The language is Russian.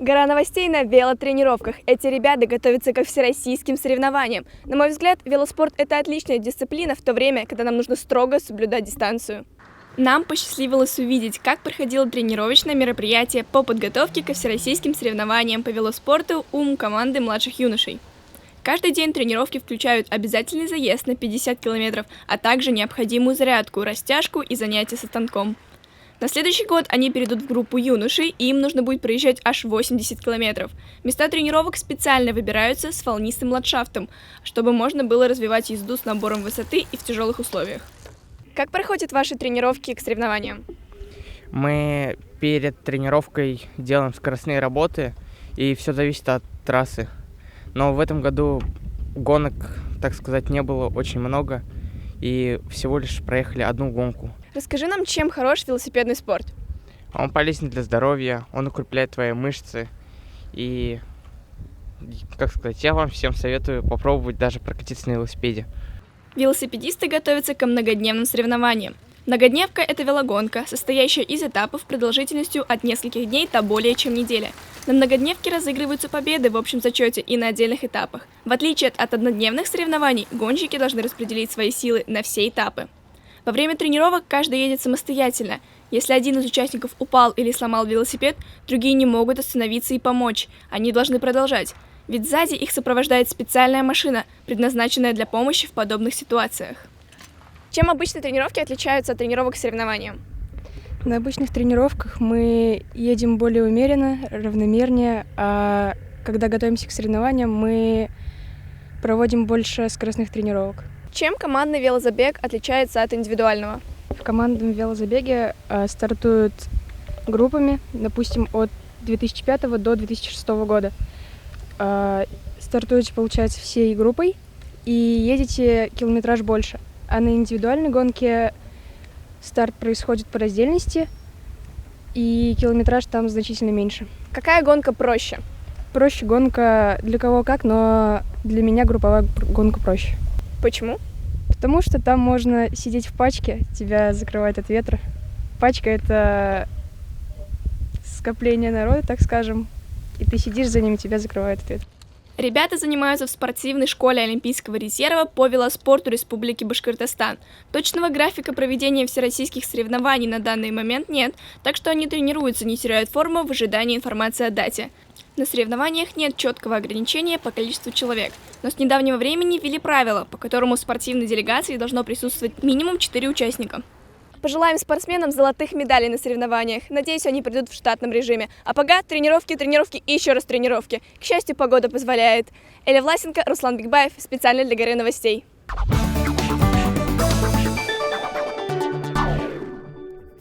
Гора новостей на велотренировках. Эти ребята готовятся к всероссийским соревнованиям. На мой взгляд, велоспорт – это отличная дисциплина в то время, когда нам нужно строго соблюдать дистанцию. Нам посчастливилось увидеть, как проходило тренировочное мероприятие по подготовке ко всероссийским соревнованиям по велоспорту у команды младших юношей. Каждый день тренировки включают обязательный заезд на 50 километров, а также необходимую зарядку, растяжку и занятия со станком. На следующий год они перейдут в группу юношей, и им нужно будет проезжать аж 80 километров. Места тренировок специально выбираются с волнистым ландшафтом, чтобы можно было развивать езду с набором высоты и в тяжелых условиях. Как проходят ваши тренировки к соревнованиям? Мы перед тренировкой делаем скоростные работы, и все зависит от трассы. Но в этом году гонок, так сказать, не было очень много, и всего лишь проехали одну гонку. Расскажи нам, чем хорош велосипедный спорт? Он полезен для здоровья, он укрепляет твои мышцы, и, как сказать, я вам всем советую попробовать даже прокатиться на велосипеде. Велосипедисты готовятся к многодневным соревнованиям. Многодневка – это велогонка, состоящая из этапов продолжительностью от нескольких дней до более чем недели. На многодневке разыгрываются победы в общем зачете и на отдельных этапах. В отличие от однодневных соревнований, гонщики должны распределить свои силы на все этапы. Во время тренировок каждый едет самостоятельно. Если один из участников упал или сломал велосипед, другие не могут остановиться и помочь. Они должны продолжать. Ведь сзади их сопровождает специальная машина, предназначенная для помощи в подобных ситуациях. Чем обычно тренировки отличаются от тренировок к соревнованиям? На обычных тренировках мы едем более умеренно, равномернее, а когда готовимся к соревнованиям, мы проводим больше скоростных тренировок. Чем командный велозабег отличается от индивидуального? В командном велозабеге стартуют группами, допустим, от 2005 до 2006 года. Стартуете, получается, всей группой и едете километраж больше. А на индивидуальной гонке старт происходит по раздельности, и километраж там значительно меньше. Какая гонка проще? Проще гонка для кого как, но для меня групповая гонка проще. Почему? Потому что там можно сидеть в пачке, тебя закрывает от ветра. Пачка — это скопление народа, так скажем, и ты сидишь за ними, тебя закрывает от ветра. Ребята занимаются в спортивной школе Олимпийского резерва по велоспорту Республики Башкортостан. Точного графика проведения всероссийских соревнований на данный момент нет, так что они тренируются, не теряют форму в ожидании информации о дате. На соревнованиях нет четкого ограничения по количеству человек, но с недавнего времени ввели правило, по которому в спортивной делегации должно присутствовать минимум 4 участника. Пожелаем спортсменам золотых медалей на соревнованиях. Надеюсь, они придут в штатном режиме. А пока тренировки и еще раз тренировки. К счастью, погода позволяет. Эля Власенко, Руслан Бикбаев. Специально для Горы новостей.